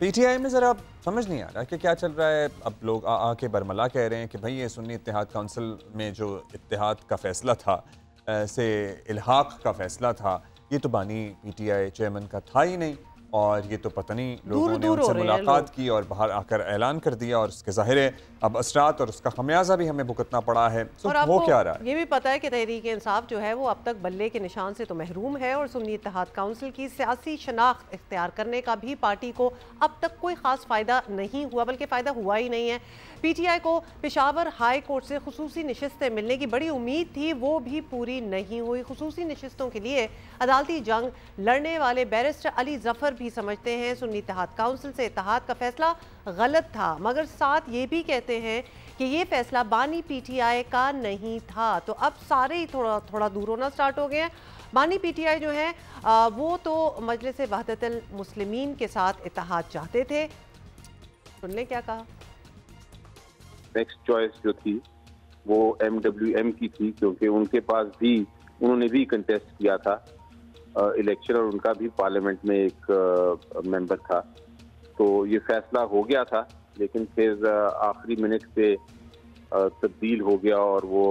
PTI में ज़रा समझ नहीं आ रहा कि क्या चल रहा है। अब लोग आके बरमला कह रहे हैं कि भाई ये सुन्नी इत्तेहाद काउंसिल में जो इत्तेहाद का फैसला था से इल्हाक का फैसला था, ये तो बानी पीटीआई चेयरमैन का था ही नहीं। और ये तो पता नहीं दूर लोगों ने दूर हो उनसे रहे हैं मुलाकात लोग। की और बाहर आकर ऐलान कर दिया, और उसके ज़ाहिर है अब असरात और उसका खमियाजा भी हमें भुगतना पड़ा है। और हो आपको क्या रहा है? ये भी पता है कि तहरीक इंसाफ जो है वो अब तक बल्ले के निशान से तो महरूम है, और सुन्नी इत्तेहाद काउंसिल की सियासी शनाख्त इख्तियार करने का भी पार्टी को अब तक कोई ख़ास फ़ायदा नहीं हुआ, बल्कि फ़ायदा हुआ ही नहीं है। पीटीआई को पेशावर हाई कोर्ट से खुसूसी नशिस्तें मिलने की बड़ी उम्मीद थी, वो भी पूरी नहीं हुई। खुसूसी नशिस्तों के लिए अदालती जंग लड़ने वाले बैरिस्टर अली जफ़र भी समझते हैं सुन्नी इत्तेहाद काउंसिल से इत्तेहाद का फैसला गलत था, मगर साथ ये भी कहते हैं कि ये फैसला बानी पीटीआई का नहीं था। तो अब सारे ही थोड़ा थोड़ा दूर होना स्टार्ट हो गए हैं। बानी पीटीआई जो है वो तो मजलिस वहदतुल मुस्लिमीन के साथ इत्तेहाद चाहते थे। सुन ले क्या कहा। नेक्स्ट चॉइस जो थी वो MWM की थी, क्योंकि उनके पास भी उन्होंने भी कंटेस्ट किया था इलेक्शन, और उनका भी पार्लियामेंट में एक मेंबर था। तो ये फैसला हो गया था, लेकिन फिर आखिरी मिनट पे तब्दील हो गया और वो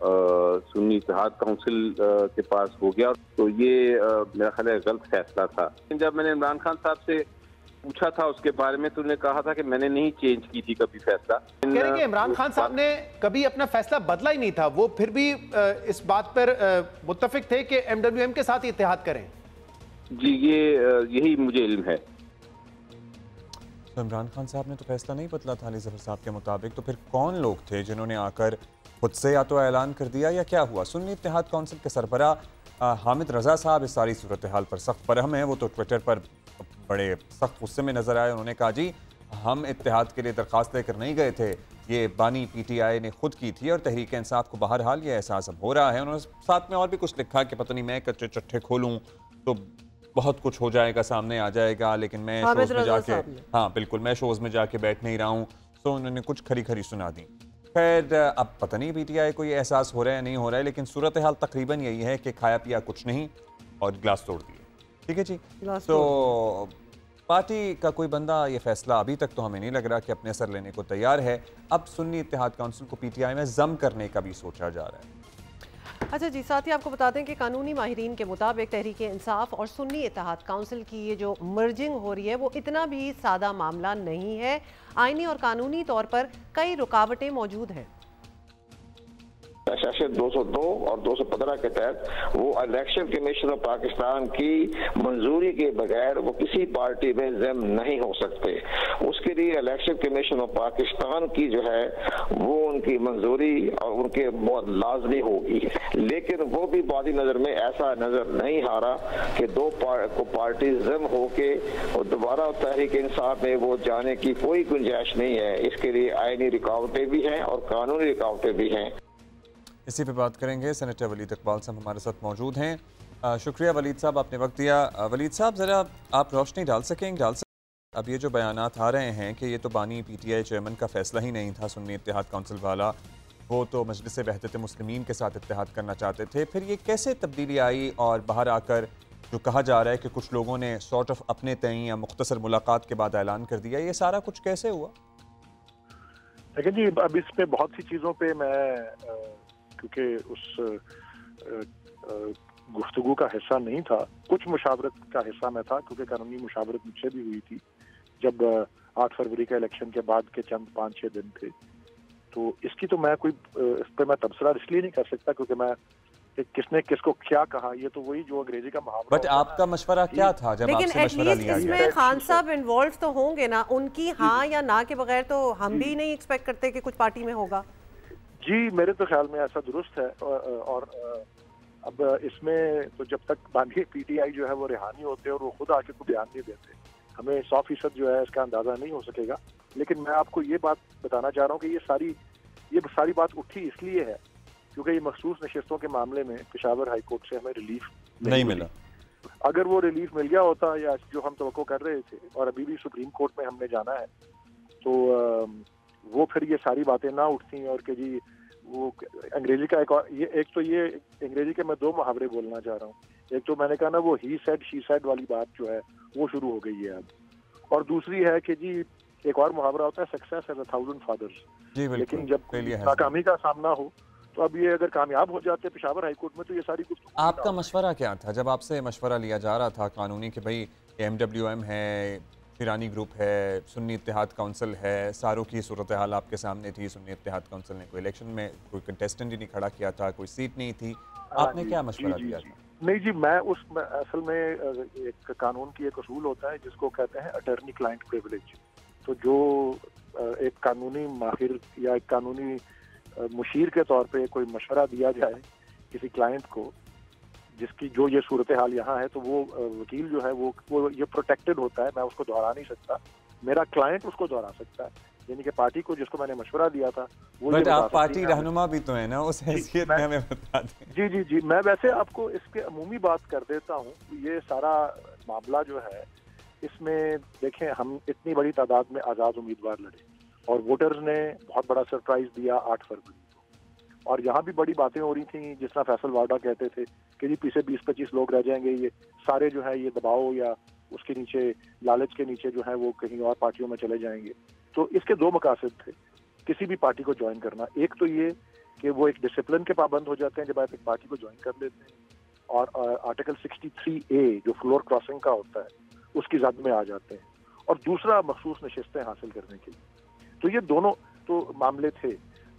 सुन्नी इत्तेहाद काउंसिल के पास हो गया। तो ये मेरा ख्याल है गलत फैसला था। जब मैंने इमरान खान साहब से पूछा था उसके बारे में, तो उन्होंने कहा था कि मैंने नहीं चेंज की थी कभी फैसला। कह रहे हैं कि इमरान खान साहब ने कभी अपना फैसला बदला ही नहीं था, वो फिर भी इस बात पर मुत्तफिक थे कि MWM के साथ इत्तेहाद करें। जी, ये यही मुझे इल्म है। तो इमरान खान साहब ने तो फैसला नहीं बदला था अली जफर साहब के मुताबिक। तो फिर कौन लोग थे जिन्होंने आकर खुद से या तो ऐलान कर दिया या क्या हुआ? सुन्नी इत्तेहाद काउंसिल के सरबरा हामिद रजा साहब इस सारी सूरत हाल पर सख्त बरहम है। वो तो ट्विटर पर बड़े सख्त गुस्से में नजर आए। उन्होंने कहा जी हम इत्तेहाद के लिए दरख्वास्त लेकर नहीं गए थे, ये बानी पीटीआई ने खुद की थी और तहरीक इंसाफ को बहरहाल ये एहसास अब हो रहा है। उन्होंने साथ में और भी कुछ लिखा कि पता नहीं मैं कच्चे चट्टे खोलूँ तो बहुत कुछ हो जाएगा, सामने आ जाएगा, लेकिन मैं शोज में जाके, हाँ बिल्कुल, मैं शोज में जाके बैठ नहीं रहा हूँ। तो उन्होंने कुछ खरी खरी सुना दी। खैर अब पता नहीं पीटीआई को ये एहसास हो रहा है नहीं हो रहा है, लेकिन सूरत हाल तकरीबन यही है कि खाया पिया कुछ नहीं और गिलास तोड़ दिए। ठीक है जी। तो पार्टी का कोई बंदा ये फैसला अभी तक तो हमें नहीं लग रहा कि अपने असर लेने को तैयार है। अब सुन्नी इत्तेहाद काउंसिल को पीटीआई में जम करने का भी सोचा जा रहा है। अच्छा जी, साथ ही आपको बता दें कि कानूनी माहिरीन के मुताबिक तहरीक इंसाफ और सुन्नी इत्तेहाद काउंसिल की ये जो मर्जिंग हो रही है वो इतना भी सादा मामला नहीं है। आईनी और कानूनी तौर पर कई रुकावटें मौजूद हैं। सेक्शन 202 और 215 के तहत वो इलेक्शन कमीशन ऑफ पाकिस्तान की मंजूरी के बगैर वो किसी पार्टी में ज़िम नहीं हो सकते। उसके लिए इलेक्शन कमीशन ऑफ पाकिस्तान की जो है वो उनकी मंजूरी और उनके बहुत लाजमी होगी। लेकिन वो भी बादी नज़र में ऐसा नज़र नहीं आ रहा कि दो पार्टी ज़िम होके और दोबारा तहरीक इंसाफ में वो जाने की कोई गुंजाइश नहीं है। इसके लिए आईनी रुकावटें भी हैं और कानूनी रुकावटें भी हैं। इसी पे बात करेंगे। सेनेटर वलीद इकबाल साहब हमारे साथ मौजूद हैं। शुक्रिया वलीद साहब, आपने वक्त दिया। वलीद साहब ज़रा आप रोशनी डाल सकेंगे? अब ये जो बयानात आ रहे हैं कि ये तो बानी पीटीआई चेयरमैन का फैसला ही नहीं था, सुन्नी इत्तेहाद काउंसिल वाला, वो तो मजलिस वहदत मुस्लिमीन के साथ इत्तेहाद करना चाहते थे। फिर ये कैसे तब्दीली आई और बाहर आकर जो कहा जा रहा है कि कुछ लोगों ने सॉर्ट ऑफ अपने तय या मुख्तसर मुलाकात के बाद ऐलान कर दिया, ये सारा कुछ कैसे हुआ? देखिए जी, अब इस पे बहुत सी चीज़ों पे मैं क्योंकि उस गुफ्तगू का हिस्सा नहीं था, कुछ मुशावरत का हिस्सा मैं था, क्योंकि कानूनी मुशावरत मुझसे भी हुई थी जब 8 फरवरी का इलेक्शन के बाद के चंद 5-6 दिन थे। तो इसकी तो मैं कोई इस पर मैं तबसरा इसलिए नहीं कर सकता क्योंकि मैं किसने किसको क्या कहा, ये तो वही जो अंग्रेजी का मुहावरा। बट आपका मशवरा क्या था जब आपसे मशवरा लिया गया? इसमें खान साहब इन्वॉल्व तो होंगे ना, उनकी हाँ या ना के बगैर तो हम भी नहीं एक्सपेक्ट करते कि कुछ पार्टी में होगा। जी, मेरे तो ख्याल में ऐसा दुरुस्त है। और अब इसमें तो जब तक बानी पीटीआई जो है वो रिहानी होते हैं और वो खुद आके को बयान नहीं देते, हमें 100% जो है इसका अंदाजा नहीं हो सकेगा। लेकिन मैं आपको ये बात बताना चाह रहा हूँ कि ये सारी बात उठी इसलिए है क्योंकि ये मखसूस नशिस्तों के मामले में पेशावर हाई कोर्ट से हमें रिलीफ नहीं मिला। अगर वो रिलीफ मिल गया होता या जो हम तवक्को कर रहे थे, और अभी भी सुप्रीम कोर्ट में हमने जाना है, तो वो फिर ये सारी बातें ना उठती। और कि जी वो अंग्रेजी का एक तो ये अंग्रेजी के मैं 2 मुहावरे बोलना चाह रहा हूँ। एक तो मैंने कहा ना, वो ही सेड शी सेड वाली बात जो है वो शुरू हो गई है अब। और दूसरी है कि जी एक और मुहावरा होता है, सक्सेस हैज 1000 फादर्स। जी बिल्कुल, लेकिन जब नाकामी का सामना हो तो अब ये अगर कामयाब हो जाते पेशावर हाईकोर्ट में तो ये सारी गुफ्तगू आपका मशवरा क्या था जब आपसे मशवरा लिया जा रहा था कानूनी कि भाई MWM है, ईरानी ग्रुप है, सुन्नी इत्तेहाद काउंसिल है, सारों की सूरत हाल आपके सामने थी, सुन्नी इत्तेहाद काउंसिल ने कोई इलेक्शन में कोई कंटेस्टेंट ही नहीं खड़ा किया था, कोई सीट नहीं थी, आपने क्या मशवरा दिया था? नहीं जी, मैं असल में एक कानून की एक असूल होता है जिसको कहते हैं अटर्नी क्लाइंट प्रिविलेज। तो जो एक कानूनी माहिर या एक कानूनी मुशीर के तौर पे कोई मशवरा दिया जाए किसी क्लाइंट को जिसकी जो ये सूरत हाल यहाँ है, तो वो वकील जो है वो ये प्रोटेक्टेड होता है, मैं उसको दोहरा नहीं सकता, मेरा क्लाइंट उसको दोहरा सकता है। यानी कि पार्टी को जिसको मैंने मशवरा दिया था वो बट आप पार्टी रहनुमा भी तो है ना, उस हैसियत में हमें बता दें। जी जी जी, मैं वैसे आपको इसके अमूमी बात कर देता हूँ। ये सारा मामला जो है इसमें देखें, हम इतनी बड़ी तादाद में आज़ाद उम्मीदवार लड़े और वोटर्स ने बहुत बड़ा सरप्राइज दिया 8 फरवरी को, और यहाँ भी बड़ी बातें हो रही थी, जिस तरह फैसल वाडा कहते थे कि जी पीछे 20-25 लोग रह जाएंगे, ये सारे जो है ये दबाव या उसके नीचे लालच के नीचे जो है वो कहीं और पार्टियों में चले जाएंगे। तो इसके दो मकासद थे किसी भी पार्टी को ज्वाइन करना। एक तो ये कि वो एक डिसिप्लिन के पाबंद हो जाते हैं जब आप एक पार्टी को ज्वाइन कर लेते हैं, और आर्टिकल 63A जो फ्लोर क्रॉसिंग का होता है उसकी जद में आ जाते हैं, और दूसरा मखसूस नशिस्तें हासिल करने के लिए। तो ये दोनों तो मामले थे।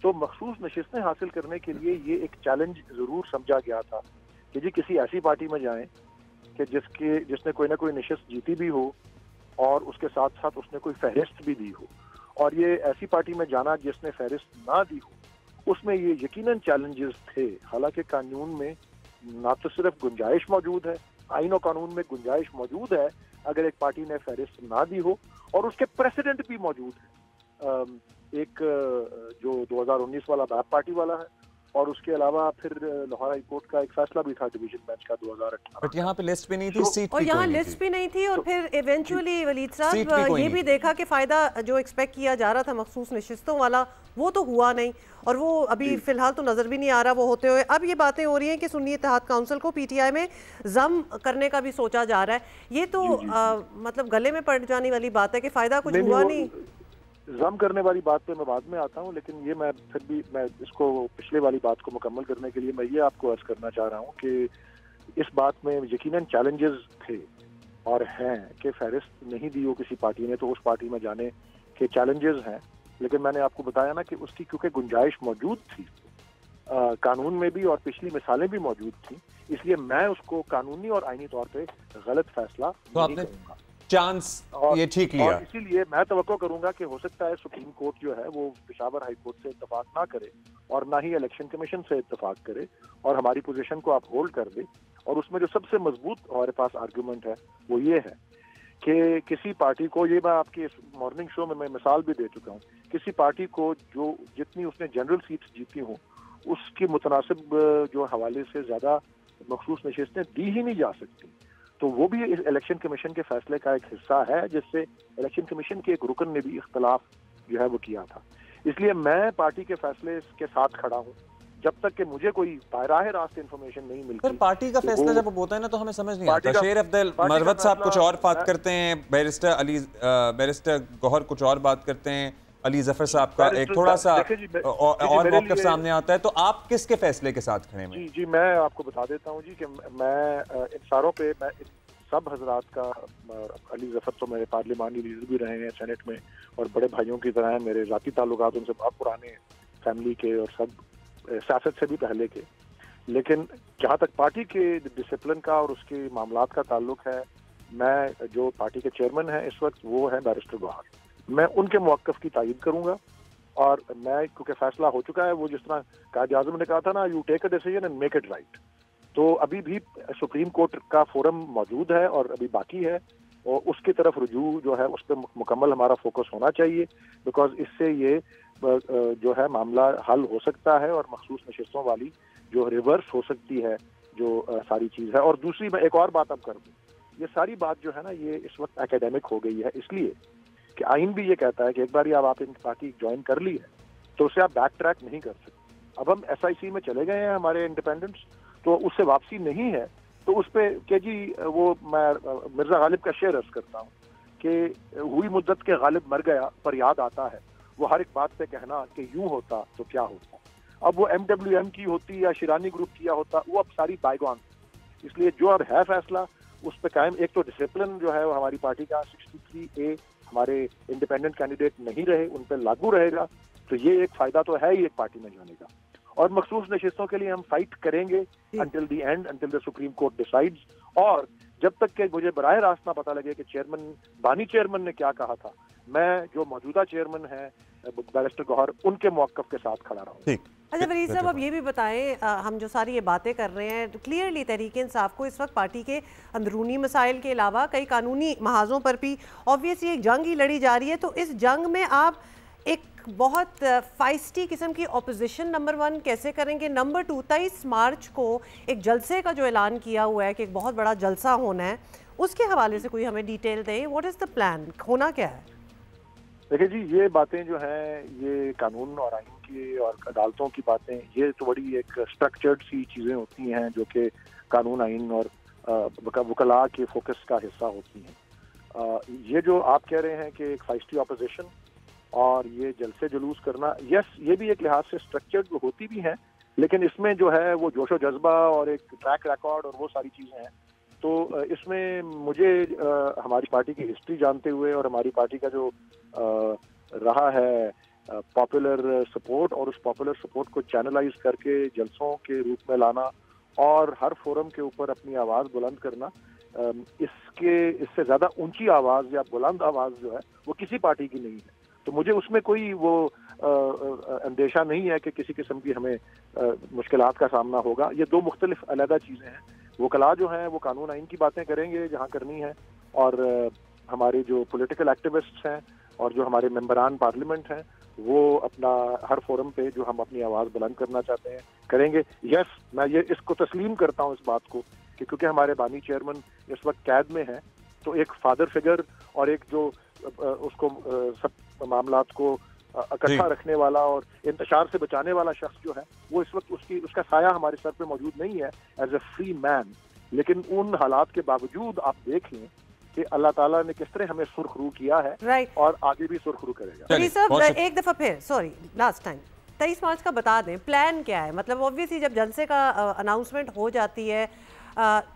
तो मखसूस नशिस्तें हासिल करने के लिए ये एक चैलेंज जरूर समझा गया था कि जी किसी ऐसी पार्टी में जाएं कि जिसने कोई ना कोई नशिस्त जीती भी हो और उसके साथ साथ उसने कोई फहरिस्त भी दी हो, और ये ऐसी पार्टी में जाना जिसने फहरिस्त ना दी हो, उसमें ये यकीनन चैलेंजेस थे। हालांकि कानून में ना तो सिर्फ गुंजाइश मौजूद है, आईन और कानून में गुंजाइश मौजूद है अगर एक पार्टी ने फहरिस्त ना दी हो, और उसके प्रेसिडेंट भी मौजूद है। एक जो 2019 वाला बैप पार्टी वाला है, और उसके अलावा फिर लाहौर हाई कोर्ट का एक फैसला भी था डिवीजन बेंच का 2018। बट यहाँ पे लिस्ट भी नहीं थी, सीट और भी यहाँ कोई नहीं लिस्ट थी। भी नहीं थी, और फिर इवेंचुअली वलीद सीट भी साहब कोई ये नहीं भी थी। देखा कि फायदा जो एक्सपेक्ट किया जा रहा था मखसूस नशिस्तों वाला वो तो हुआ नहीं, और वो अभी फिलहाल तो नजर भी नहीं आ रहा वो होते हुए। अब ये बातें हो रही हैं कि सुन्नी इत्तेहाद काउंसिल को PTI में जम करने का भी सोचा जा रहा है। ये तो मतलब गले में पड़ जाने वाली बात है कि फायदा कुछ हुआ नहीं। जम करने वाली बात पे मैं बाद में आता हूँ, लेकिन ये मैं फिर भी मैं इसको पिछले वाली बात को मुकम्मल करने के लिए मैं ये आपको अर्ज करना चाह रहा हूँ कि इस बात में यकीनन चैलेंजेस थे और हैं कि फहरिस्त नहीं दी हो किसी पार्टी ने तो उस पार्टी में जाने के चैलेंजेस हैं। लेकिन मैंने आपको बताया ना कि उसकी क्योंकि गुंजाइश मौजूद थी कानून में भी और पिछली मिसालें भी मौजूद थी, इसलिए मैं उसको कानूनी और आईनी तौर पे गलत फैसला तो नहीं करूंगा। चांस ये ठीक लिया, और इसीलिए मैं तवक्को करूंगा कि हो सकता है सुप्रीम कोर्ट जो है वो पेशावर हाई कोर्ट से इत्तेफाक ना करे और ना ही इलेक्शन कमीशन से इत्तेफाक करे और हमारी पोजीशन को आप होल्ड कर दे। और उसमें जो सबसे मजबूत हमारे पास आर्गुमेंट है वो ये है कि किसी पार्टी को, ये मैं आपके इस मॉर्निंग शो में मैं मिसाल भी दे चुका हूँ, किसी पार्टी को जो जितनी उसने जनरल सीट्स जीती हों उसकी मुतनासिब जो हवाले से ज्यादा मखसूस नशिस्तें दी ही नहीं जा सकती। तो वो भी इस इलेक्शन कमीशन के फैसले का एक हिस्सा है जिससे इलेक्शन कमीशन के एक रुकन ने भी इख्तलाफ जो है वो किया था। इसलिए मैं पार्टी के फैसले के साथ खड़ा हूँ जब तक कि मुझे कोई बाहर रास्त इंफॉर्मेशन नहीं मिलती। पर पार्टी का फैसला जब होता है ना तो हमें समझ नहीं आता। शेर अब्दुल मरवत साहब कुछ और बात करते हैं, बैरिस्टर गौहर कुछ और बात करते हैं, अली जफर साहब का एक थोड़ा सा और मौक़िफ़ सामने आता है। तो आप किसके फैसले के साथ खड़े हैं? जी मैं आपको बता देता हूँ जी कि मैं इन सारों पे मैं सब हजरात का, अली जफर तो मेरे पार्लिमानी लीडर भी रहे हैं सेनेट में और बड़े भाइयों की तरह हैं, मेरे ज़ाती ताल्लुकात उनसे बहुत पुराने फैमिली के और सब सियासत से भी पहले के। लेकिन जहाँ तक पार्टी के डिसिप्लिन का और उसके मामलात का ताल्लुक है, मैं जो पार्टी के चेयरमैन हैं इस वक्त वो है बैरिस्टर गौहर, मैं उनके मौक़िफ़ की तायीद करूंगा। और मैं क्योंकि फैसला हो चुका है, वो जिस तरह कायद आज़म ने कहा था ना, you take a decision and make it right, तो अभी भी सुप्रीम कोर्ट का फोरम मौजूद है और अभी बाकी है और उसकी तरफ रुजू जो है उस पर मुकम्मल हमारा फोकस होना चाहिए, बिकॉज इससे ये जो है मामला हल हो सकता है और मखसूस नशिस्तों वाली जो रिवर्स हो सकती है जो सारी चीज़ है। और दूसरी मैं एक और बात अब कर दूँ, ये सारी बात जो है ना ये इस वक्त एकेडमिक हो गई है, इसलिए कि आइन भी ये कहता है कि एक बार आप इन पार्टी ज्वाइन कर ली है तो उसे आप बैक ट्रैक नहीं कर सकते। अब हम SIC में चले गए हैं, हमारे इंडिपेंडेंट्स, तो उससे वापसी नहीं है, तो उस पर के जी वो मैं मिर्जा गालिब का शेयर अर्ज करता हूँ कि हुई मुद्दत के गालिब मर गया पर याद आता है, वो हर एक बात पे कहना कि यूं होता तो क्या होता। अब वो MWM की होती या शिरानी ग्रुप किया होता, वो अब सारी बायगॉन। इसलिए जो अब है फैसला उस पर कायम, एक तो डिसिप्लिन जो है वो हमारी पार्टी का 63A हमारे इंडिपेंडेंट कैंडिडेट नहीं रहे, उन पर लागू रहेगा, तो ये एक फायदा तो है ही एक पार्टी में जाने का। और मखसूस नशिस्तों के लिए हम फाइट करेंगे until the end, until the supreme court decides. और जब तक कि मुझे बराह रास्त ना पता लगे कि बानी चेयरमैन ने क्या कहा था, मैं जो मौजूदा चेयरमैन है बैरिस्टर गौहर, उनके मौक़िफ़ के साथ खड़ा रहूंगा। अच्छा फरीद साहब, अब ये भी बताएं, हम जो सारी ये बातें कर रहे हैं, तो क्लियरली तहरीक इंसाफ को इस वक्त पार्टी के अंदरूनी मसाइल के अलावा कई कानूनी महाजों पर भी ऑब्वियसली एक जंग ही लड़ी जा रही है। तो इस जंग में आप एक बहुत फाइस्टी किस्म की ऑपोजिशन नंबर 1 कैसे करेंगे? नंबर 2, 23 मार्च को एक जलसे का जो ऐलान किया हुआ है कि एक बहुत बड़ा जलसा होना है, उसके हवाले से कोई हमें डिटेल दें, व्हाट इज़ द प्लान, होना क्या है? देखिए जी, ये बातें जो हैं ये कानून और आइन की और अदालतों की बातें, ये तो बड़ी एक स्ट्रक्चर्ड सी चीज़ें होती हैं जो कि कानून, आइन और वकला के फोकस का हिस्सा होती हैं। ये जो आप कह रहे हैं कि एक फाइस्टी ऑपोजिशन और ये जलसे जुलूस करना, यस, ये भी एक लिहाज से स्ट्रक्चर्ड होती भी हैं, लेकिन इसमें जो है वो जोशो जज्बा और एक ट्रैक रिकॉर्ड और वो सारी चीज़ें हैं। तो इसमें मुझे हमारी पार्टी की हिस्ट्री जानते हुए और हमारी पार्टी का जो रहा है पॉपुलर सपोर्ट, और उस पॉपुलर सपोर्ट को चैनलाइज करके जलसों के रूप में लाना और हर फोरम के ऊपर अपनी आवाज़ बुलंद करना, इससे ज़्यादा ऊंची आवाज़ या बुलंद आवाज़ जो है वो किसी पार्टी की नहीं है। तो मुझे उसमें कोई वो अंदेशा नहीं है कि किसी किस्म की हमें मुश्किलात का सामना होगा। ये दो मुख्तलिफ अलहदा चीज़ें हैं। वकला जो हैं वो कानून आइन की बातें करेंगे जहाँ करनी है, और हमारे जो पॉलिटिकल एक्टिविस्ट्स हैं और जो हमारे मेंबरान पार्लियामेंट हैं वो अपना हर फोरम पे जो हम अपनी आवाज़ बुलंद करना चाहते हैं करेंगे। यस, मैं ये इसको तस्लीम करता हूँ इस बात को कि क्योंकि हमारे बानी चेयरमैन इस वक्त कैद में हैं, तो एक फादर फिगर और एक जो उसको सब मामलात को इकट्ठा रखने वाला और इंतशार से बचाने वाला शख्स जो है वो इस वक्त उसका साया हमारे सर पे मौजूद नहीं है एज ए फ्री मैन। लेकिन उन हालात के बावजूद आप देख लें कि अल्लाह ताला ने किस तरह हमें सुरखरू किया है और आगे भी सुरखरू करेगा। एक दफा फिर, सॉरी लास्ट टाइम, 23 मार्च का बता दें प्लान क्या है? मतलब ऑब्वियसली जब जलसे का अनाउंसमेंट हो जाती है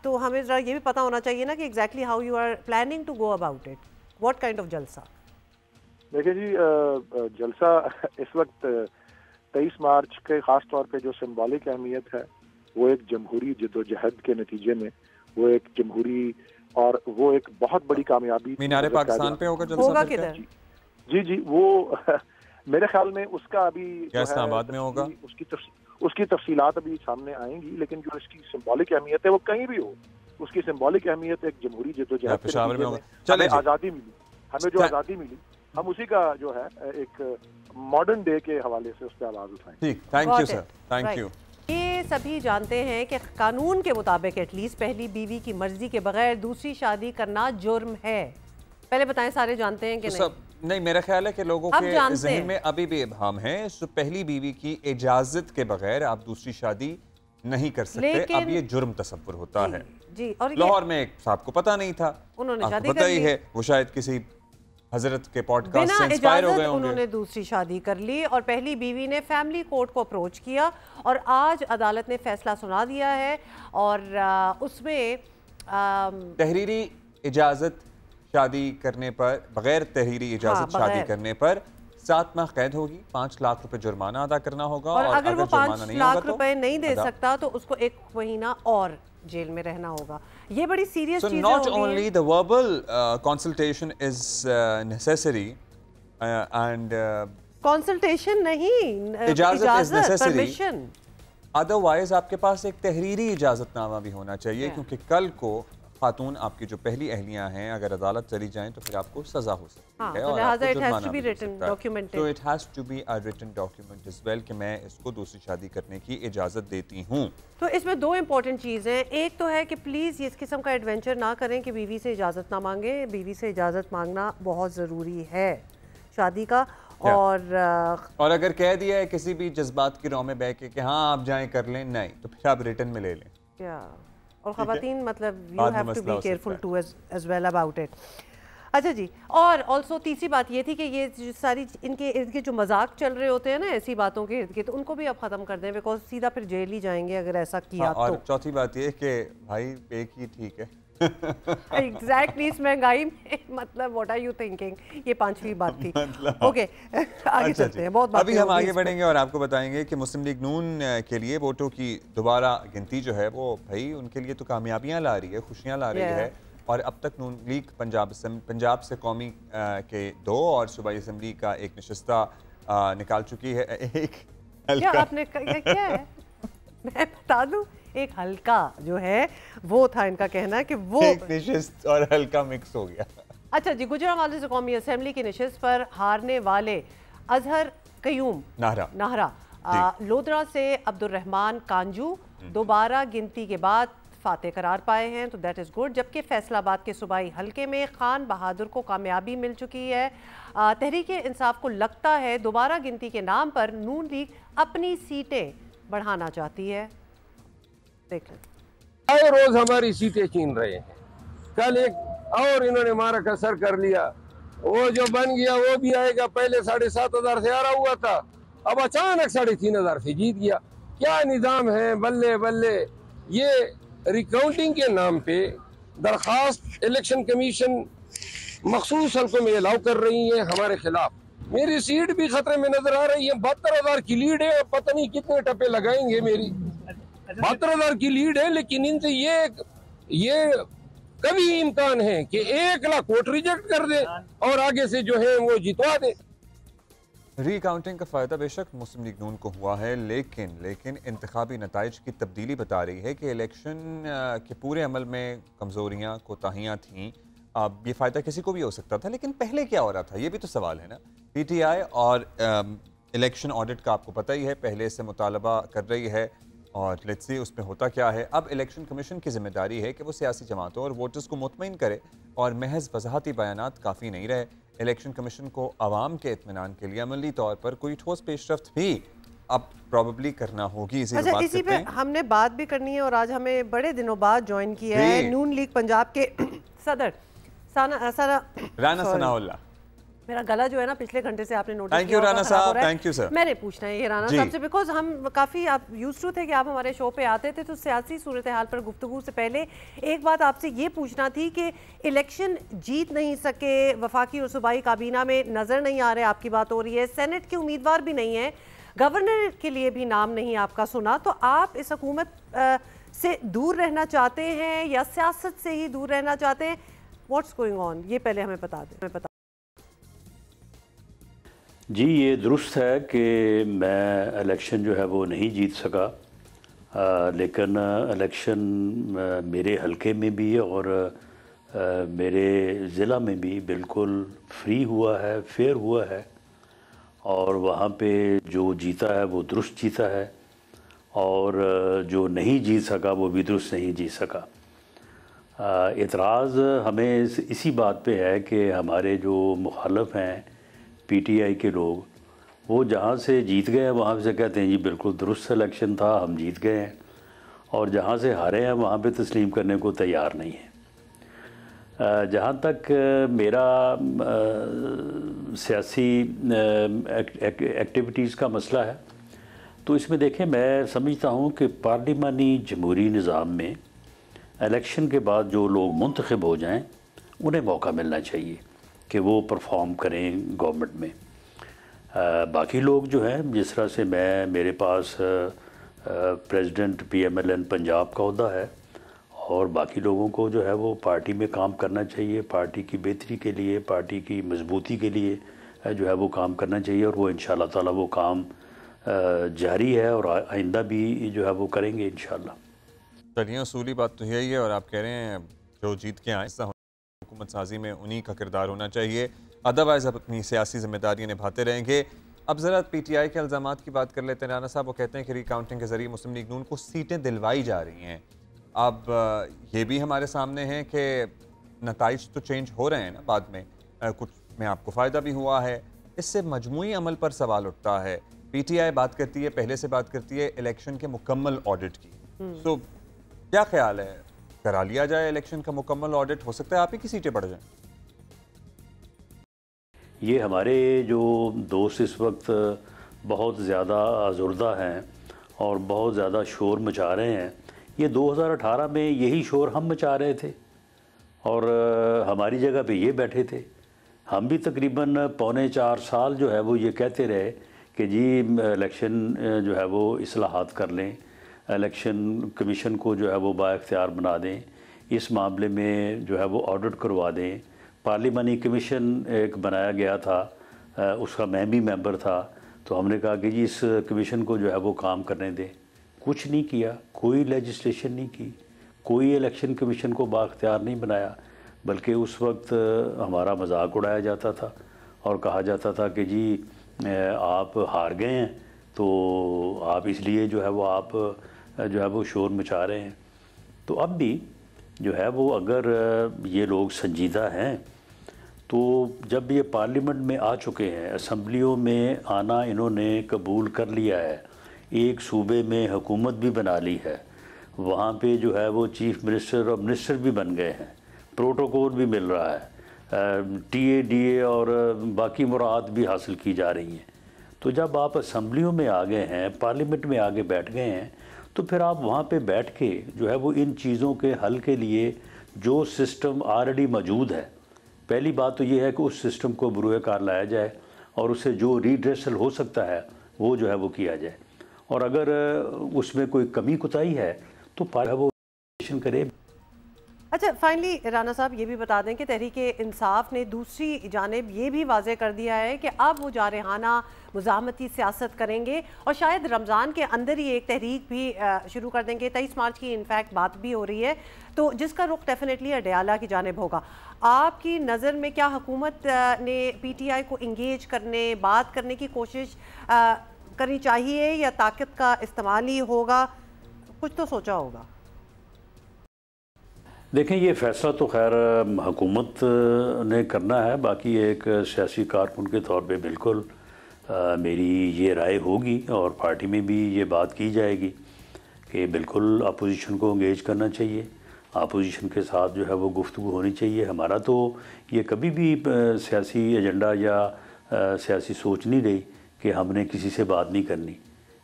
तो हमें जरा ये भी पता होना चाहिए ना कि exactly how you are planning to go about it, what kind of जलसा? देखिए जी, जलसा इस वक्त 23 मार्च के ख़ास तौर पे जो सिंबॉलिक अहमियत है वो एक जमहूरी जद्दोजहद के नतीजे में वो एक जमहूरी और वो एक बहुत बड़ी कामयाबी मीनारे पाकिस्तान पे होगा जलसा? होगा किधर? जी वो मेरे ख्याल में उसका अभी इस्लामाबाद में होगा, उसकी तफसीलात अभी सामने आएंगी, लेकिन जो इसकी सिंबॉलिक अहमियत है वो कहीं भी हो, उसकी सिंबॉलिक अहमियत एक जमहूरी जद्दोजहद के नतीजे में हमें आज़ादी मिली, हमें जो आज़ादी मिली हम उसी का जो है एक मॉडर्न डे के हवाले से उस पर आवाज़ उठाएं। ठीक, thank you sir, thank you. ये सभी जानते हैं कि कानून के मुताबिक एटलीस्ट पहली बीवी की मर्जी के बगैर दूसरी शादी करना जुर्म है। पहले बताएं, सारे जानते हैं कि नहीं? नहीं, मेरा ख्याल है कि लोगों के ज़हन में अभी भी इब्हाम है। पहली बीवी की इजाजत के बगैर आप दूसरी शादी नहीं कर सकते। अब ये जुर्म तसव्वुर होता है जी। और लाहौर में एक साहब को पता नहीं था, उन्होंने शादी पता ही है, वो शायद किसी हजरत के पॉडकास्ट से इंस्पायर हो गए होंगे, उन्होंने दूसरी शादी कर ली और पहली बीवी ने फैमिली कोर्ट को अप्रोच किया और आज अदालत ने फैसला सुना दिया है और उसमें तहरीरी इजाजत शादी करने पर, बगैर तहरीरी इजाजत शादी करने पर 7 माह कैद होगी, 5 लाख रुपए जुर्माना अदा करना होगा और अगर वो 5 लाख रुपए नहीं दे सकता तो उसको 1 महीना और जेल में रहना होगा। ये बड़ी सीरियस चीज़ है। Not only the verbal consultation is necessary and consultation नहीं, इजाजत इज नेसेसरी, अदरवाइज आपके पास एक तहरीरी इजाजतनामा भी होना चाहिए, क्योंकि कल को खातून आपकी जो पहली अहलियां हैं अगर अदालत चली जाएं तो फिर आपको सजा हो सकती है और आपको जुर्माना भी हो सकता है। तो it has to be a written document as well कि मैं इसको दूसरी शादी करने की इजाजत देती हूँ। तो इसमें 2 इंपॉर्टेंट चीज़ें हैं। एक तो है कि प्लीज़ इस किस्म का एडवेंचर ना करें कि बीवी से इजाज़त ना मांगे। बीवी से इजाज़त मांगना बहुत ज़रूरी है शादी का। और अगर कह दिया है किसी भी जज्बात की रौ में बह के कि हाँ आप जाएं कर लें, नहीं तो फिर आप रिटर्न में ले लें। क्या और ख़वातीन, मतलब you have to be careful too as well about it. अच्छा जी, और ऑल्सो तीसरी बात ये थी कि ये जो सारी इनके इर्द गिर्द जो मजाक चल रहे होते हैं ना ऐसी बातों के इर्द गिर्द, तो उनको भी अब ख़त्म कर दें, बिकॉज सीधा फिर जेल ही जाएंगे अगर ऐसा किया। और तो चौथी बात ये कि भाई एक ही ठीक है। एग्जैक्टली, इस महंगाई में मतलब व्हाट आर यू थिंकिंग, ये पांचवी बात थी। मतलब ओके आगे चलते हैं, बहुत अभी हम आगे बढ़ेंगे और आपको बताएंगे कि मुस्लिम लीग नून के लिए वोटों की दोबारा गिनती जो है वो भाई उनके लिए तो कामयाबियां ला रही है, खुशियां ला रही है। और अब तक नून लीग पंजाब से कौमी के 2 और सूबाई असम्बली का एक नशिस्ता निकाल चुकी है। एक क्या आपने क्या है मैं बता दूं, एक हल्का जो है वो था इनका कहना है कि वो एक नशिस्त और हल्का मिक्स हो गया। अच्छा जी, गुजरांवाले से कौमी असेंबली की नशिस्त पर हारने वाले अजहर कयूम नाहरा लोधरा से अब्दुर्रहमान कांजू दोबारा गिनती के बाद फाते करार पाए हैं, तो दैट इज़ गुड। जबकि फैसलाबाद के सूबाई हल्के में खान बहादुर को कामयाबी मिल चुकी है। तहरीक इंसाफ को लगता है दोबारा गिनती के नाम पर नून लीग अपनी सीटें बढ़ाना चाहती है। देख लें, हर रोज हमारी सीटें छीन रहे हैं। कल एक और इन्होंने मारा कसर कर लिया, वो जो बन गया वो भी आएगा। पहले 7,500 से आ रहा हुआ था, अब अचानक 3,500 से जीत गया। क्या निजाम है, बल्ले बल्ले। ये रिकाउंटिंग के नाम पे दरखास्त इलेक्शन कमीशन मखसूस हल्कों में अलाउ कर रही है हमारे खिलाफ। मेरी सीट भी खतरे में नजर आ रही है। 72,000 की लीड है, पता नहीं कितने टप्पे लगाएंगे। मेरी 72,000 की लीड है, लेकिन इनसे ये कभी इम्कान है कि 1 लाख वोट रिजेक्ट कर दे और आगे से जो है वो जितवा दे। रीकाउंटिंग का फ़ायदा बेशक मुस्लिम लीग नून को हुआ है, लेकिन इंतखाबी नताइज की तब्दीली बता रही है कि इलेक्शन के पूरे अमल में कमज़ोरियाँ कोताहियाँ थीं। अब ये फ़ायदा किसी को भी हो सकता था, लेकिन पहले क्या हो रहा था ये भी तो सवाल है ना। PTI और इलेक्शन ऑडिट का आपको पता ही है, पहले से मुतालबा कर रही है और लेट्स सी उसमें होता क्या है। अब इलेक्शन कमीशन की जिम्मेदारी है कि वो सियासी जमातों और वोटर्स को मुतमईन करे, और महज वजाहती बयानात काफ़ी नहीं रहे। इलेक्शन कमीशन को आवाम के इत्मीनान के लिए अमली तौर पर कोई ठोस पेशरफ्त भी अब प्रॉबेबली करना होगी। इसी पे हमने बात भी करनी है, और आज हमें बड़े दिनों बाद ज्वाइन किया है नून लीग पंजाब के सदर राना सनाउल्लाह। मेरा गला जो है ना पिछले घंटे से आपने नोटिस किया, राना साहब, थैंक यू सर। मैंने पूछना है ये राना साहब से, बिकॉज हम काफ़ी आप यूज्ड टू थे कि आप हमारे शो पे आते थे, तो सियासी सूरत हाल पर गुफ्तगू से पहले एक बात आपसे ये पूछना थी कि इलेक्शन जीत नहीं सके, वफाकी और सूबाई काबीना में नज़र नहीं आ रहे, आपकी बात हो रही है, सेनेट के उम्मीदवार भी नहीं है, गवर्नर के लिए भी नाम नहीं आपका सुना, तो आप इस हुकूमत से दूर रहना चाहते हैं या सियासत से ही दूर रहना चाहते हैं? व्हाट्स गोइंग ऑन, ये पहले हमें बता दें। जी, ये दुरुस्त है कि मैं इलेक्शन जो है वो नहीं जीत सका, लेकिन इलेक्शन मेरे हलके में भी और मेरे ज़िला में भी बिल्कुल फ्री हुआ है, फेयर हुआ है, और वहाँ पे जो जीता है वो दुरुस्त जीता है, और जो नहीं जीत सका वो भी दुरुस्त नहीं जीत सका। एतराज़ हमें इसी बात पे है कि हमारे जो मुखालफ हैं PTI के लोग, वो जहाँ से जीत गए हैं वहाँ से कहते हैं जी बिल्कुल दुरुस्त इलेक्शन था, हम जीत गए हैं, और जहाँ से हारे हैं वहाँ पे तस्लीम करने को तैयार नहीं है। जहाँ तक मेरा सियासी एक्टिविटीज़ का मसला है, तो इसमें देखें, मैं समझता हूँ कि पार्लिमानी जमहूरी निज़ाम में इलेक्शन के बाद जो लोग मुंतखब हो जाएं उन्हें मौका मिलना चाहिए कि वो परफॉर्म करें गवर्नमेंट में। बाकी लोग जो हैं, जिस तरह से मेरे पास प्रेसिडेंट PMLN पंजाब का ओहदा है, और बाकी लोगों को जो है वो पार्टी में काम करना चाहिए, पार्टी की बेहतरी के लिए, पार्टी की मजबूती के लिए जो है वो काम करना चाहिए, और वो इंशाअल्लाह ताला वो काम जारी है और आइंदा भी जो है वो करेंगे इंशाअल्लाह। चलिए, असूली बात तो यही है, और आप कह रहे हैं जो जीत के आए हुकूमत साजी में उन्हीं का किरदार होना चाहिए, अदरवाइज़ अब अपनी सियासी जिम्मेदारियाँ निभाते रहेंगे। अब ज़रा PTI के इल्ज़ामात की बात कर लेते हैं। राना साहब वो कहते हैं कि रिकाउंटिंग के ज़रिए मुस्लिम लीग नून को सीटें दिलवाई जा रही हैं। अब ये भी हमारे सामने है कि नताइज तो चेंज हो रहे हैं ना बाद में, कुछ में आपको फ़ायदा भी हुआ है, इससे मजमूई अमल पर सवाल उठता है। PTI बात करती है, पहले से बात करती है इलेक्शन के मुकम्मल ऑडिट की, तो क्या ख्याल है, करा लिया जाए इलेक्शन का मुकम्मल ऑडिट? हो सकता है आप ही की सीटें बढ़ जाएं। ये हमारे जो दोस्त इस वक्त बहुत ज़्यादा आज़ुर्दा हैं और बहुत ज़्यादा शोर मचा रहे हैं, ये 2018 में यही शोर हम मचा रहे थे और हमारी जगह पे ये बैठे थे। हम भी तकरीबन 3.25 साल जो है वो ये कहते रहे कि जी इलेक्शन जो है वो इस्लाहात कर लें, इलेक्शन कमीशन को जो है वो बाइख्तियार बना दें, इस मामले में जो है वो ऑडिट करवा दें। पार्लिमानी कमीशन एक बनाया गया था, उसका मैं भी मेंबर था, तो हमने कहा कि जी इस कमीशन को जो है वो काम करने दें। कुछ नहीं किया, कोई लेजिस्लेशन नहीं की, कोई इलेक्शन कमीशन को बाइख्तियार नहीं बनाया, बल्कि उस वक्त हमारा मजाक उड़ाया जाता था और कहा जाता था कि जी आप हार गए हैं तो आप इसलिए जो है वो आप जो है वो शोर मचा रहे हैं। तो अब भी जो है वो अगर ये लोग संजीदा हैं तो जब ये पार्लियामेंट में आ चुके हैं, असम्बलियों में आना इन्होंने कबूल कर लिया है, एक सूबे में हुकूमत भी बना ली है, वहाँ पे जो है वो चीफ मिनिस्टर और मिनिस्टर भी बन गए हैं, प्रोटोकॉल भी मिल रहा है, TADA और बाकी मुराद भी हासिल की जा रही हैं। तो जब आप असम्बलियों में आ गए हैं, पार्लियामेंट में आगे बैठ गए हैं, तो फिर आप वहाँ पे बैठ के जो है वो इन चीज़ों के हल के लिए जो सिस्टम ऑलरेडी मौजूद है, पहली बात तो ये है कि उस सिस्टम को बुरुए कार लाया जाए और उससे जो रीड्रेसल हो सकता है वो जो है वो किया जाए, और अगर उसमें कोई कमी कुताही है तो वो करे। अच्छा, फाइनली राना साहब ये भी बता दें कि तहरीक-ए-इंसाफ ने दूसरी जानिब ये भी वाज़े कर दिया है कि अब वो जारहाना मुज़ाहमती सियासत करेंगे और शायद रमज़ान के अंदर ही एक तहरीक भी शुरू कर देंगे। 23 मार्च की इनफैक्ट बात भी हो रही है, तो जिसका रुख डेफिनेटली अडयाला की जानिब होगा। आपकी नज़र में क्या हुकूमत ने PTI को इंगेज करने, बात करने की कोशिश करनी चाहिए या ताकत का इस्तेमाल ही होगा? कुछ तो सोचा होगा। देखें, ये फ़ैसला तो खैर हुकूमत ने करना है, बाकी एक सियासी कारकुन के तौर पे बिल्कुल मेरी ये राय होगी और पार्टी में भी ये बात की जाएगी कि बिल्कुल अपोजिशन को इंगेज करना चाहिए, अपोजिशन के साथ जो है वो गुफ्तगू होनी चाहिए। हमारा तो ये कभी भी सियासी एजेंडा या सियासी सोच नहीं रही कि हमने किसी से बात नहीं करनी।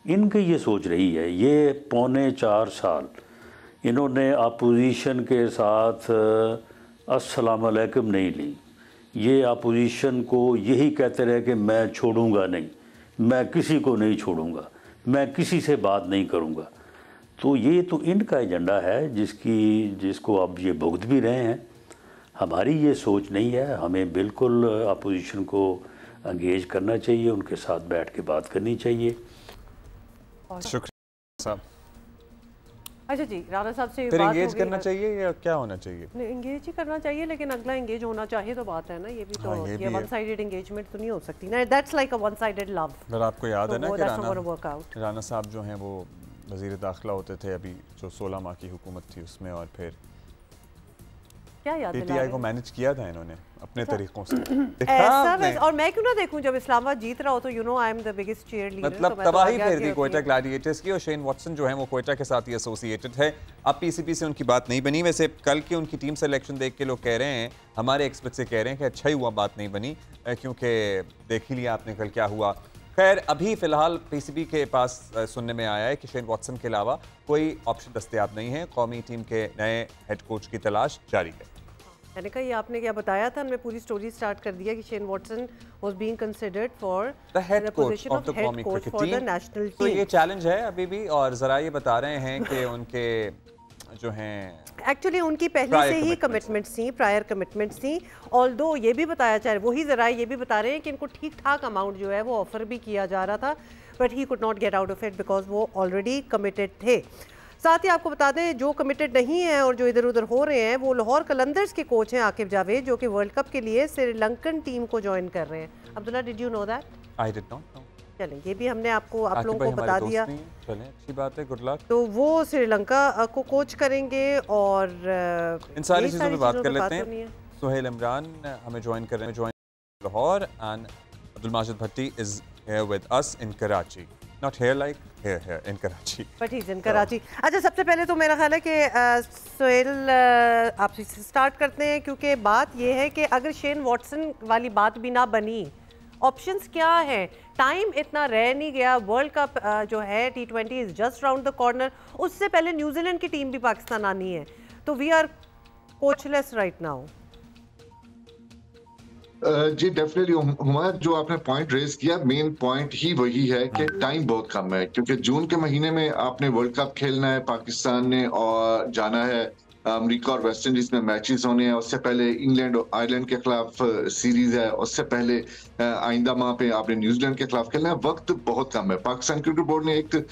इनकी ये सोच रही है, ये 3.25 साल इन्होंने अपोजिशन के साथ अस्सलाम वालेकुम नहीं ली। ये अपोजिशन को यही कहते रहे कि मैं छोड़ूंगा नहीं, मैं किसी को नहीं छोड़ूंगा, मैं किसी से बात नहीं करूंगा। तो ये तो इनका एजेंडा है जिसको अब ये भुगत भी रहे हैं। हमारी ये सोच नहीं है, हमें बिल्कुल अपोजिशन को एंगेज करना चाहिए, उनके साथ बैठ के बात करनी चाहिए। शुक्रिया साहब। अच्छा जी, राना साहब से फिर इंगेज करना चाहिए या क्या होना चाहिए? इंगेज ही करना चाहिए, लेकिन अगला इंगेज होना चाहिए तो बात है ना, ये भी तो हाँ, ये वन साइडेड एंगेजमेंट तो नहीं हो सकती ना, that's like a one sided love. अगर आपको याद है ना कि राना साहब जो हैं वो वज़ीर दाखिला होते थे अभी जो 16 माह की हुकूमत थी उसमें, और फिर क्या याद PTI को मैनेज किया था इन्होंने अपने तरीकों से। और मैं क्यों ना देखूं, जब इस्लामाबाद जीत रहा हो तो I am the biggest cheerleader. मतलब तबाही फेर दी क्वेटा ग्लैडिएटर्स की, और शेन वॉटसन जो है वो क्वेटा के साथ ही एसोसिएटेड है। अब PCP से उनकी बात नहीं बनी। वैसे कल की उनकी टीम सिलेक्शन देख के लोग कह रहे हैं, हमारे एक्सपर्ट से कह रहे हैं कि अच्छा ही हुआ बात नहीं बनी, क्योंकि देख ही लिया आपने कल क्या हुआ। खैर अभी फिलहाल PCP के पास सुनने में आया है कि शेन वॉटसन के अलावा कोई ऑप्शन दस्तयाब नहीं है, कौमी टीम के नए हेड कोच की तलाश जारी है। मैंने कहा ये आपने क्या बताया था, मैं पूरी स्टोरी स्टार्ट कर दिया कि Shane Watson was being considered for the head coach of the कौमी क्रिकेट टीम। तो ये चैलेंज है अभी भी, और जरा ये बता रहे हैं कि उनके जो हैं एक्चुअली उनकी पहले से ही कमिटमेंट्स थी, प्रायर कमिटमेंट्स थी। ऑल्दो ये भी बताया जा रहा है, वही जरा ये भी बता रहे हैं कि इनको ठीक ठाक अमाउंट जो है वो ऑफर भी किया जा रहा था, but he could not get out of it because वो ऑलरेडी कमिटेड थे। साथ ही आपको बता दें, जो कमिटेड नहीं है और जो इधर उधर हो रहे हैं, वो लाहौर कलंदर्स के कोच हैं आकिब जावेद, जो कि वर्ल्ड कप के लिए श्रीलंकन टीम को ज्वाइन कर रहे हैं। Abdullah, did you know that? I did not know. चलें, ये भी हमने आप लोगों को बता दिया। चलें, अच्छी बात है, गुड लक। तो वो श्रीलंका को कोच करेंगे और इन सारी चीज़ों पे बात कर लेते हैं। सुहेल इमरान हमें ज्वाइन कर रहे हैं, join Lahore, and Abdul Majid Bhatti is here with us in Karachi. Not here like here in Karachi, but he in Karachi. अच्छा, सबसे पहले तो मेरा ख्याल है कि सोहेल आपसे स्टार्ट करते हैं, क्योंकि बात ये है कि अगर शेन वॉटसन वाली बात भी ना बनी, ऑप्शंस क्या है? टाइम इतना रह नहीं गया, वर्ल्ड कप जो है T20 is just round the corner, उससे पहले न्यूजीलैंड की टीम भी पाकिस्तान आनी है, तो we are coachless right now. जी डेफिनेटली हुमायूं, जो आपने पॉइंट रेज किया, मेन पॉइंट ही वही है कि टाइम बहुत कम है, क्योंकि जून के महीने में आपने वर्ल्ड कप खेलना है पाकिस्तान ने, और जाना है अमेरिका और वेस्ट इंडीज में मैचेस होने हैं, उससे पहले इंग्लैंड और आयरलैंड के खिलाफ सीरीज है, उससे पहले आइंदा माह पे आपने न्यूजीलैंड के खिलाफ खेलना है। वक्त बहुत कम है। पाकिस्तान क्रिकेट बोर्ड ने एक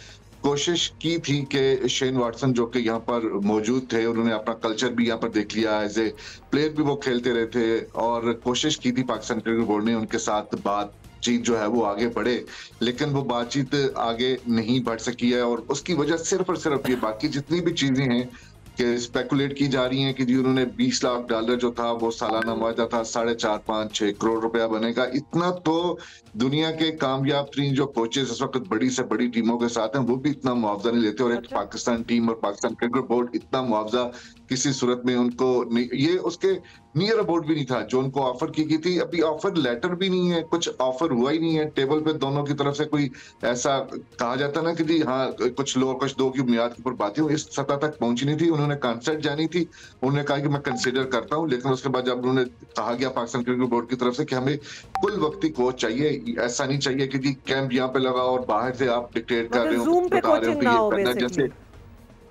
कोशिश की थी कि शेन वाटसन जो कि यहाँ पर मौजूद थे, उन्होंने अपना कल्चर भी यहाँ पर देख लिया, एज ए प्लेयर भी वो खेलते रहे थे, और कोशिश की थी पाकिस्तान क्रिकेट बोर्ड ने उनके साथ बातचीत जो है वो आगे बढ़े, लेकिन वो बातचीत आगे नहीं बढ़ सकी है। और उसकी वजह सिर्फ और सिर्फ ये, बाकी जितनी भी चीजें हैं कि स्पेकुलेट की जा रही हैं कि जी उन्होंने $20 लाख जो था वो सालाना वायदा था, 4.5-5-6 करोड़ रुपया बनेगा, इतना तो दुनिया के कामयाब तरीन जो कोचेस इस वक्त बड़ी से बड़ी टीमों के साथ हैं वो भी इतना मुआवजा नहीं लेते, और एक पाकिस्तान टीम और पाकिस्तान क्रिकेट बोर्ड इतना मुआवजा किसी सूरत में उनको नहीं, ये उसके नियर अबाउट भी नहीं था जो उनको ऑफर की गई थी। अभी ऑफर लेटर भी नहीं है, कुछ ऑफर हुआ ही नहीं है टेबल पे दोनों की तरफ से। कोई ऐसा कहा जाता ना कि जी हाँ कुछ लो कुछ दो की बुनियाद के ऊपर बातें हो, इस सतह तक पहुंची नहीं थी। उन्होंने कंसल्ट जानी थी, उन्होंने कहा कि मैं कंसिडर करता हूं, लेकिन उसके बाद जब उन्होंने कहा गया पाकिस्तान क्रिकेट बोर्ड की तरफ से कि हमें कुल वक्ती कोच चाहिए, ऐसा नहीं चाहिए कि जी कैंप यहाँ पे लगा और बाहर से आप डिक्टेट कर रहे हो, बता रहे हो कि ये करना, जैसे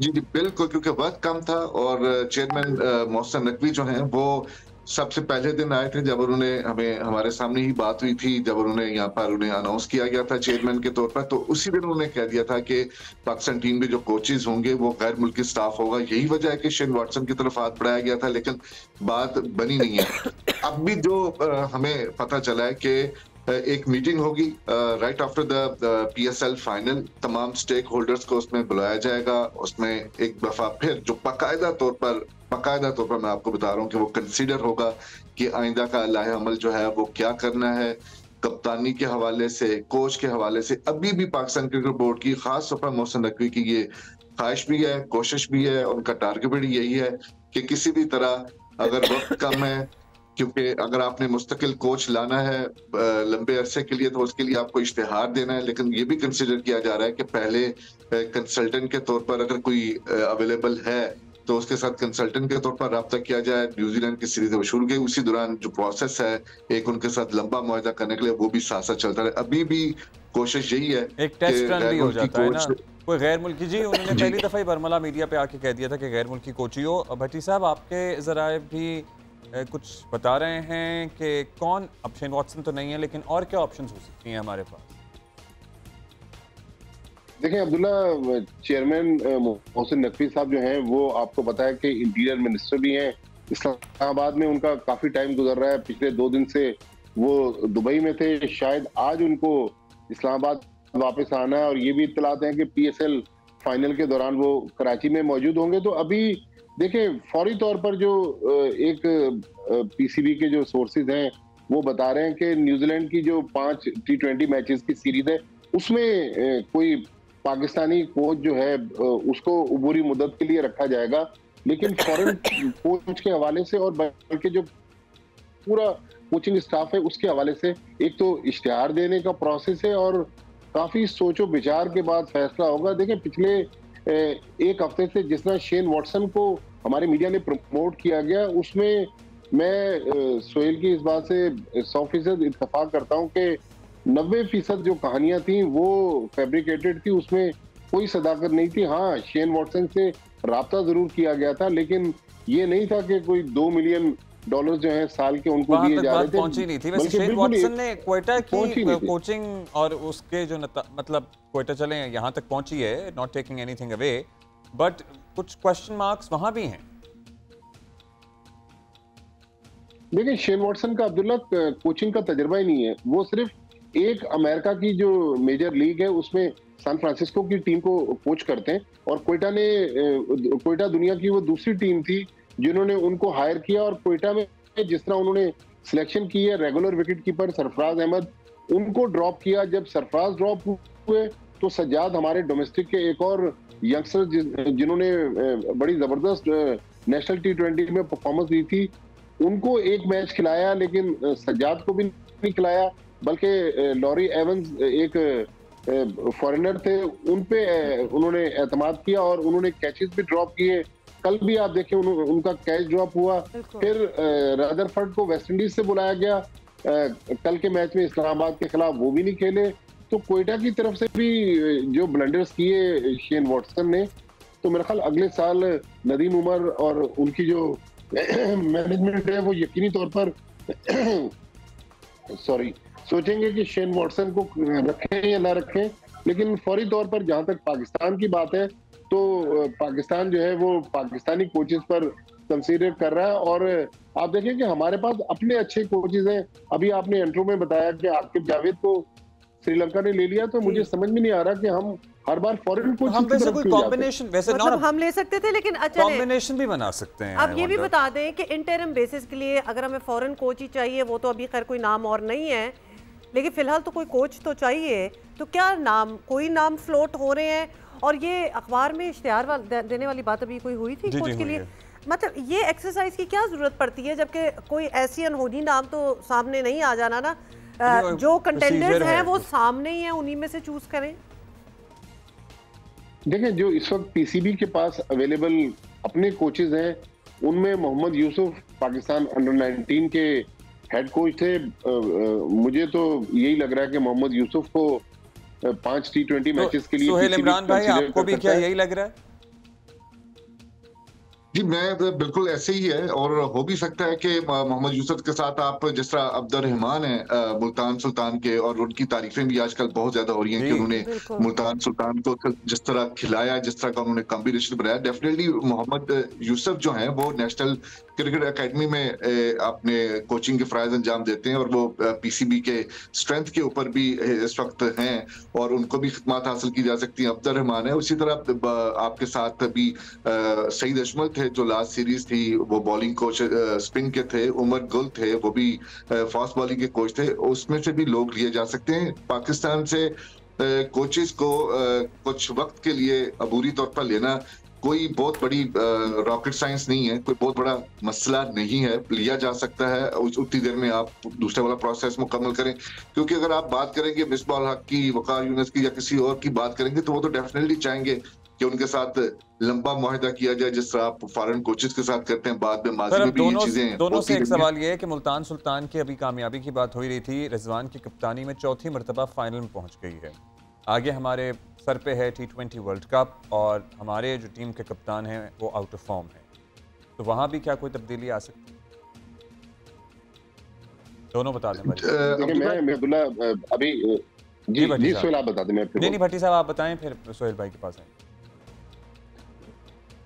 जी जी बिल्कुल, क्योंकि वक्त कम था। और चेयरमैन मोहसिन नकवी जो हैं वो सबसे पहले दिन आए थे जब उन्होंने हमें, हमारे सामने ही बात हुई थी जब उन्होंने यहाँ पर उन्हें अनाउंस किया गया था चेयरमैन के तौर पर, तो उसी दिन उन्होंने कह दिया था कि पाकिस्तान टीम के जो कोचेज होंगे वो गैर मुल्की स्टाफ होगा। यही वजह है कि शेन वाटसन की तरफ हाथ बढ़ाया गया था, लेकिन बात बनी नहीं है। अब भी जो हमें पता चला है कि एक मीटिंग होगी right after the PSL final, तमाम स्टेक होल्डर्स को उसमें बुलाया जाएगा। उसमें एक दफा फिर जो बाकायदा तौर पर मैं आपको बता रहा हूँ कि वो कंसीडर होगा कि आइंदा का लाहे अमल जो है वो क्या करना है। कप्तानी के हवाले से, कोच के हवाले से अभी भी पाकिस्तान क्रिकेट बोर्ड की, खास तौर पर मोहसिन नकवी की ये ख्वाहिश भी है, कोशिश भी है, उनका टारगेट भी यही है कि किसी भी तरह, अगर वक्त कम है, क्योंकि अगर आपने मुस्तकिल कोच लाना है लंबे अरसे के लिए तो उसके लिए आपको इश्तिहार देना है, लेकिन ये भी कंसिडर किया जा रहा है कि पहले कंसल्टेंट के तौर पर अगर कोई अवेलेबल है तो उसके साथ कंसल्टेंट के तौर पर रब्ता किया जाए। न्यूजीलैंड की सीरीज शुरू गई, उसी दौरान जो प्रोसेस है एक उनके साथ लंबा मुआहदा करने के लिए वो भी साथ साथ चलता है। अभी भी कोशिश यही है, एक टेस्ट रन भी हो जाता है ना, कोई गैर मुल्की। जी उन्होंने पहली दफा ही बरमला मीडिया पे आके कह दिया था कि गैर मुल्की कोची हो। भट्टी साहब आपके जराए भी कुछ बता रहे हैं कि कौन, अब शेन वाटसन तो नहीं है लेकिन और क्या ऑप्शंस हो सकती हैं हमारे पास? देखिए अब्दुल्ला, चेयरमैन मोहसिन नकवी साहब जो हैं वो आपको पता है कि इंटीरियर मिनिस्टर भी हैं। इस्लामाबाद में उनका काफी टाइम गुजर रहा है, पिछले 2 दिन से वो दुबई में थे, शायद आज उनको इस्लामाबाद वापस आना है। और ये भी इत्तलात हैं कि PSL फाइनल के दौरान वो कराची में मौजूद होंगे। तो अभी देखिए फौरी तौर पर जो एक PCB के जो सोर्सेज हैं वो बता रहे हैं कि न्यूजीलैंड की जो 5 T20 मैचेस की सीरीज है उसमें कोई पाकिस्तानी कोच जो है उसको उबूरी मुद्दत के लिए रखा जाएगा, लेकिन फॉरेन कोच के हवाले से और बल्कि जो पूरा कोचिंग स्टाफ है उसके हवाले से एक तो इश्तिहार देने का प्रोसेस है और काफी सोचो विचार के बाद फैसला होगा। देखिए पिछले एक हफ्ते से जिस तरह शेन वाटसन को हमारे मीडिया ने प्रमोट किया गया, उसमें मैं सोहेल की इस बात से 100% इत्तेफाक करता हूं कि 90% जो कहानियां थी वो फैब्रिकेटेड थी, उसमें कोई सदाकत नहीं थी। हाँ, शेन वाटसन से राब्ता जरूर किया गया था, लेकिन ये नहीं था कि कोई $2 मिलियन जो हैं साल के उनको दिए जा रहे थे। पहुंची नहीं थी। वैसे शेन वाटसन ने क्वेटा की कोचिंग और उसके जो मतलब क्वेटा चले यहाँ तक पहुंची है, not taking anything away, but कुछ क्वेश्चन मार्क्स वहां भी हैं। देखिए शेन वाटसन का अब्दुल्ला कोचिंग का तजुर्बा ही नहीं है। वो सिर्फ एक अमेरिका की जो मेजर लीग है उसमें सैन फ्रांसिस्को की टीम को कोच करते हैं, और क्वेटा दुनिया की वो दूसरी टीम थी जिन्होंने उनको हायर किया। और क्वेटा में जिस तरह उन्होंने सिलेक्शन की है regular wicket keeper Sarfaraz Ahmed, उनको ड्रॉप किया। जब सरफराज ड्रॉप हुए तो सज्जाद हमारे डोमेस्टिक के एक और यंगस्टर जिन्होंने बड़ी जबरदस्त नेशनल T20 में परफॉर्मेंस दी थी, उनको एक मैच खिलाया, लेकिन सज्जाद को भी नहीं खिलाया, बल्कि लॉरी एवंस एक फॉरेनर थे, उन पे उन्होंने एतमाद किया और उन्होंने कैचेस भी ड्रॉप किए। कल भी आप देखें उनका कैच ड्रॉप हुआ। फिर रदरफोर्ड को वेस्ट इंडीज से बुलाया गया कल के मैच में इस्लामाबाद के खिलाफ, वो भी नहीं खेले। तो कोयटा की तरफ से भी जो ब्लंडर्स किए शेन वॉटसन ने, तो मेरा ख्याल अगले साल नदीम उमर और उनकी जो मैनेजमेंट है वो यकीनी तौर पर सोचेंगे कि शेन वॉटसन को रखें या ना रखें। लेकिन फौरी तौर पर जहां तक पाकिस्तान की बात है, तो पाकिस्तान जो है वो पाकिस्तानी कोचेस पर कंसीडर कर रहा है। और आप देखें कि हमारे पास अपने अच्छे कोचेस हैं। अभी आपने इंट्रो में बताया कि आकिब जावेद को श्रीलंका ने ले लिया, तो मुझे समझ में नहीं आ रहा कि हम हर बार फॉरेन कोच हम वैसे कोई कॉम्बिनेशन वैसे मतलब हम ले सकते थे, लेकिन अच्छा कॉम्बिनेशन भी बना सकते हैं। अब ये भी बता दें कि इंटरिम बेसिस के लिए अगर हमें फॉरेन कोच ही चाहिए, वो तो अभी खैर कोई नाम और नहीं है, लेकिन फिलहाल तो कोई कोच तो चाहिए। तो क्या नाम, कोई नाम फ्लोट हो रहे हैं? और ये अखबार में इश्तिहार देने वाली बात अभी कोई हुई थी कोच के लिए? मतलब ये एक्सरसाइज की क्या जरूरत पड़ती है, जबकि कोई ऐसी अनहोनी नाम तो सामने नहीं आ जाना ना, जो कंटेंडर्स हैं वो सामने ही हैं, उन्हीं में से चूज करें। देखें, जो इस वक्त पीसीबी के पास अवेलेबल अपने कोचेज हैं, उनमें मोहम्मद यूसुफ पाकिस्तान अंडर-19 के हेड कोच थे। मुझे तो यही लग रहा है कि मोहम्मद यूसुफ को 5 T20 मैचेस के लिए सोहेल इमरान भाई, आपको भी क्या यही लग रहा है? जी, मैं बिल्कुल ऐसे ही है, और हो भी सकता है कि मोहम्मद यूसुफ के साथ आप जिस तरह अब्दुर्रहमान है मुल्तान सुल्तान के, और उनकी तारीफें भी आजकल बहुत ज्यादा हो रही हैं कि उन्होंने मुल्तान सुल्तान को जिस तरह खिलाया, जिस तरह का उन्होंने कॉम्बिनेशन बनाया। डेफिनेटली मोहम्मद यूसुफ जो है वो नेशनल क्रिकेट एकेडमी में अपने कोचिंग के फराइज अंजाम देते हैं, और वो पीसीबी के स्ट्रेंथ के ऊपर भी इस वक्त हैं, और उनको भी खिदमत हासिल की जा सकती है। अब्दुर्रहमान है, उसी तरह आपके साथ भी सईद अजमल थे जो लास्ट सीरीज थी, वो बॉलिंग कोच स्पिन के थे। उमर गुल थे, वो भी फास्ट बॉलिंग के कोच थे। उसमें से भी लोग लिए जा सकते हैं। पाकिस्तान से कोचेस को कुछ वक्त के लिए अबूरी तौर पर लेना कोई बहुत बड़ी रॉकेट साइंस नहीं है, कोई बहुत बड़ा मसला नहीं है, लिया जा सकता है। उतनी देर में आप दूसरे वाला प्रोसेस मुकम्मल करें, क्योंकि अगर आप बात करेंगे मिसबाह उल हक की, वकार यूनुस की या किसी और की बात करेंगे, तो वो तो डेफिनेटली चाहेंगे कि उनके साथ लंबा मुआहदा किया जाए, जिस तरह आप फॉरेन कोचेस के साथ करते हैं। बाद में माजी में भी ये चीजें दोनों से एक सवाल ये है कि मुल्तान सुल्तान की अभी कामयाबी की बात हो रही थी, रिजवान की कप्तानी में चौथी मरतबा फाइनल में पहुंच गई है। आगे हमारे सर पे है T20 वर्ल्ड कप, और हमारे जो टीम के कप्तान हैं वो आउट ऑफ फॉर्म है, तो वहां भी क्या कोई तब्दीली आ सकती है? दोनों बता दें। मैं अब्दुल्ला अभी जी सोहेल आप बता दें। नहीं भट्टी साहब आप बताएं, फिर सोहेल भाई के पास आए।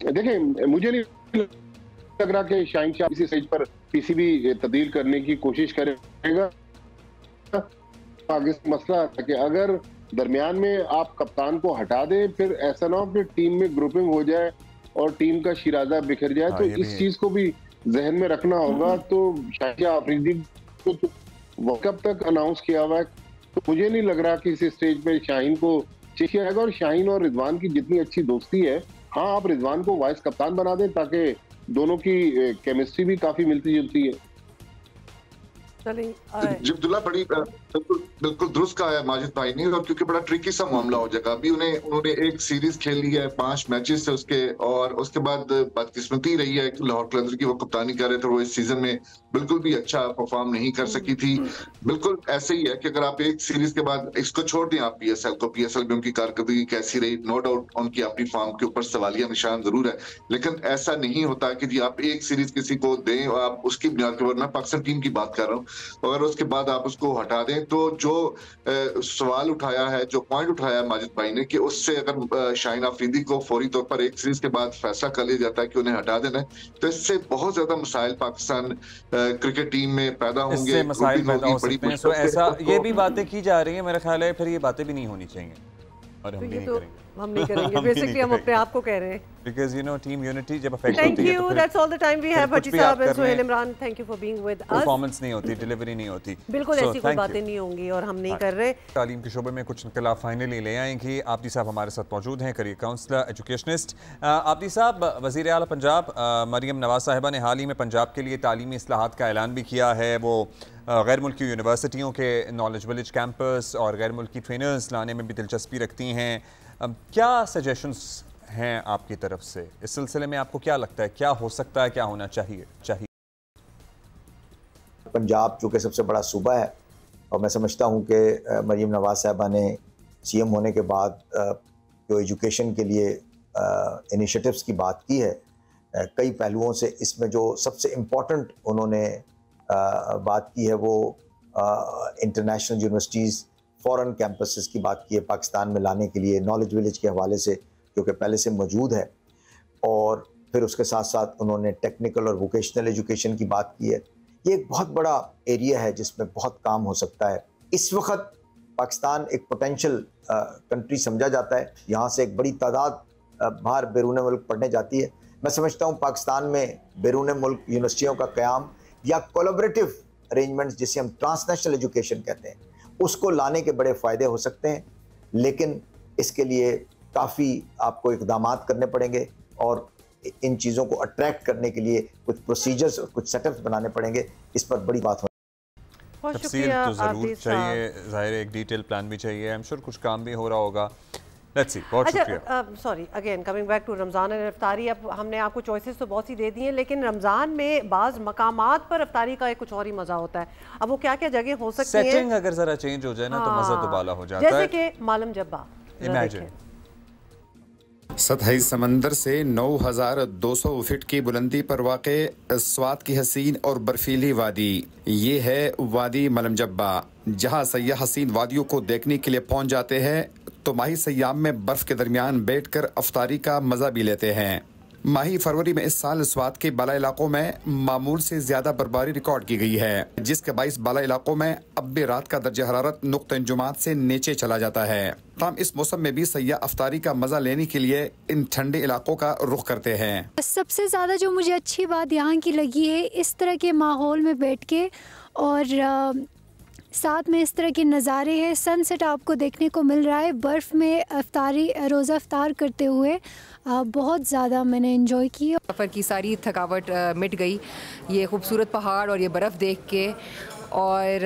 देखें, मुझे नहीं लग रहा कि शाहीन शाह इसी स्टेज पर पीसीबी तब्दील करने की कोशिश करेगा। पाकिस्तान मसला है कि अगर दरमियान में आप कप्तान को हटा दें, फिर ऐसा ना हो कि टीम में ग्रुपिंग हो जाए और टीम का शिराजा बिखर जाए। तो इस चीज को भी जहन में रखना होगा। तो शाहीन अफरीदी को तो वर्ल्ड कप तक अनाउंस किया हुआ है, तो मुझे नहीं लग रहा कि इस स्टेज पे शाहीन को चाहिए आएगा। और शाहीन और रिजवान की जितनी अच्छी दोस्ती है, हाँ आप रिजवान को वाइस कप्तान बना दें, ताकि दोनों की केमिस्ट्री भी काफी मिलती जुलती है। अब्दुल्ला बड़ी बिल्कुल दुरुस्त कहा है माजिद भाई ने, और क्योंकि बड़ा ट्रिकी सा मामला हो जाएगा। अभी उन्होंने एक सीरीज खेल ली है 5 मैचेस से उसके, और उसके बाद बदकिस्मती रही है कि लाहौर कलंदर की वो कप्तानी कर रहे थे, वो इस सीजन में बिल्कुल भी अच्छा परफॉर्म नहीं कर सकी थी। बिल्कुल ऐसे ही है कि अगर आप एक सीरीज के बाद इसको छोड़ दें आप पीएसएल को, पीएसएल में उनकी कारकर्दगी कैसी रही, नो डाउट उनकी अपनी फॉर्म के ऊपर सवालिया निशान जरूर है, लेकिन ऐसा नहीं होता कि जी आप एक सीरीज किसी को दें और आप उसकी बुनियाद के ऊपर, मैं पाकिस्तान टीम की बात कर रहा हूँ, अगर उसके बाद आप उसको हटा दें, तो जो सवाल उठाया है, जो पॉइंट उठाया है माजिद भाई ने, कि उससे अगर शाहीन अफरीदी को फौरी तौर पर एक सीरीज के बाद फैसला कर लिया जाता है कि उन्हें हटा देना है, तो इससे बहुत ज्यादा मसाइल पाकिस्तान क्रिकेट टीम में पैदा होंगे, मसाइल पैदा हो सकते हैं। तो ऐसा ये भी बातें की जा रही है, मेरा ख्याल है फिर ये बातें भी नहीं होनी चाहिए और हम भी नहीं करेंगे। हम नहीं करेंगे, बेसिकली हम अपने आप को कह रहे हैं, because you know team unity जब affect Thank होती है you. तो That's all the time we have. भट्टी साहब and Suhail Imran, thank you for being with us. Performance नहीं होती, डिलीवरी नहीं होती, बिल्कुल ऐसी कोई बातें नहीं होंगी और हम नहीं कर रहे। तालीम के शोबे में कुछ इनकलाब फाइनली ले आएंगी। आबदी साहब हमारे साथ मौजूद हैं, करियर काउंसलर, एजुकेशनिस्ट। आबदी साहब, वज़ीर आला पंजाब मरियम नवाज साहिबा ने हाल ही में पंजाब के लिए तालीमी इस्लाहात का ऐलान भी किया है। वो गैर मुल्की यूनिवर्सिटियों के नॉलेज विलेज कैंपस और गैर मुल्की ट्रेनर्स लाने में भी दिलचस्पी रखती हैं। क्या सजेशंस हैं आपकी तरफ से इस सिलसिले में? आपको क्या लगता है क्या हो सकता है, क्या होना चाहिए? पंजाब चूँकि सबसे बड़ा सूबा है और मैं समझता हूँ कि मरियम नवाज साहिबा ने सीएम होने के बाद जो एजुकेशन के लिए इनिशिएटिव्स की बात की है, कई पहलुओं से इसमें जो सबसे इम्पोर्टेंट उन्होंने बात की है वो इंटरनेशनल यूनिवर्सिटीज़, फॉरेन कैंपसेस की बात की है पाकिस्तान में लाने के लिए, नॉलेज विलेज के हवाले से जो कि पहले से मौजूद है, और फिर उसके साथ साथ उन्होंने टेक्निकल और वोकेशनल एजुकेशन की बात की है। ये एक बहुत बड़ा एरिया है जिसमें बहुत काम हो सकता है। इस वक्त पाकिस्तान एक पोटेंशियल कंट्री समझा जाता है, यहाँ से एक बड़ी तादाद बाहर बैरून मुल्क पढ़ने जाती है। मैं समझता हूँ पाकिस्तान में बैरून मुल्क यूनिवर्सिटियों का क़याम या कोलैबोरेटिव अरेंजमेंट्स जिसे हम ट्रांसनेशनल एजुकेशन कहते हैं, उसको लाने के बड़े फ़ायदे हो सकते हैं, लेकिन इसके लिए काफ़ी आपको इक़दामात करने पड़ेंगे और इन चीज़ों को अट्रैक्ट करने के लिए कुछ प्रोसीजर्स और कुछ सेटअप्स बनाने पड़ेंगे। इस पर बड़ी बात हो। तफसील तो ज़रूर चाहिए, ज़ाहिर एक डिटेल प्लान भी चाहिए। आई एम श्योर कुछ काम भी हो रहा होगा। Let's see. बहुत शुक्रिया। Sorry again coming back to Ramzan और इफ्तारी। अब हमने आपको चॉइसेस तो बहुत सी दे दी हैं, लेकिन रमज़ान में बाज़ मकामात पर इफ्तारी का एक कुछ और ही मज़ा होता है। अब वो क्या क्या जगह हो सकती है? सेटिंग अगर ज़रा चेंज हो जाए ना तो मज़ा दुबाला हो जाता है। जैसे कि मालम जब्बा, इमेजिन सतही समंदर से 9,200 फीट की बुलंदी पर वाक़े स्वात की हसीन और बर्फीली वादी, ये है वादी मलम जब्बा, जहाँ सयाह हसीन वादियों को देखने के लिए पहुँच जाते हैं तो माही सयाम में बर्फ के दरमियान बैठकर अफ्तारी का मजा भी लेते हैं। माही फरवरी में इस साल स्वात के बाला इलाकों में मामूल से ज्यादा बर्फबारी रिकॉर्ड की गई है, जिसके बाइस बाला इलाकों में अब भी रात का दर्जा हरारत नुक्ता इंजुमात से नीचे चला जाता है। तमाम इस मौसम में भी सयाह अफ्तारी का मजा लेने के लिए इन ठंडे इलाकों का रुख करते हैं। सबसे ज्यादा जो मुझे अच्छी बात यहाँ की लगी है, इस तरह के माहौल में बैठ के और साथ में इस तरह के नज़ारे हैं। सनसेट आपको देखने को मिल रहा है बर्फ़ में अफ्तारी, रोज़ा अफ्तार करते हुए बहुत ज़्यादा मैंने एंजॉय की। सफ़र की सारी थकावट मिट गई ये खूबसूरत पहाड़ और ये बर्फ़ देख के, और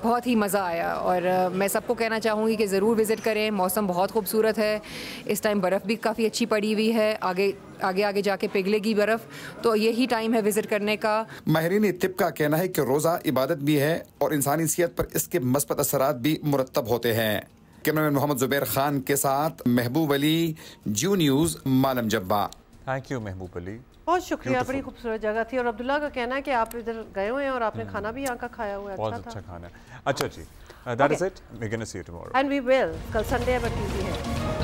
बहुत ही मज़ा आया। और मैं सबको कहना चाहूँगी कि ज़रूर विज़िट करें। मौसम बहुत खूबसूरत है, इस टाइम बर्फ़ भी काफ़ी अच्छी पड़ी हुई है, आगे जाके पिघलेगी बर्फ़, तो यही टाइम है विज़िट करने का। माहिरीन तिब का कहना है कि रोज़ा इबादत भी है और इंसानी सेहत पर इसके मस्बत असरात भी मुरतब होते हैं। कैमरामैन मोहम्मद जुबैर खान के साथ महबूब अली, ज्यू news, Malam Jabba. Thank you महबूब अली, बहुत शुक्रिया। बड़ी खूबसूरत जगह थी। और अब्दुल्ला का कहना है कि आप इधर गए हुए हैं और आपने खाना भी यहाँ का खाया हुआ है। बहुत अच्छा खाना है। अच्छा जी, that is it, we gonna see you tomorrow and we will. कल संडे है, बट टीवी है।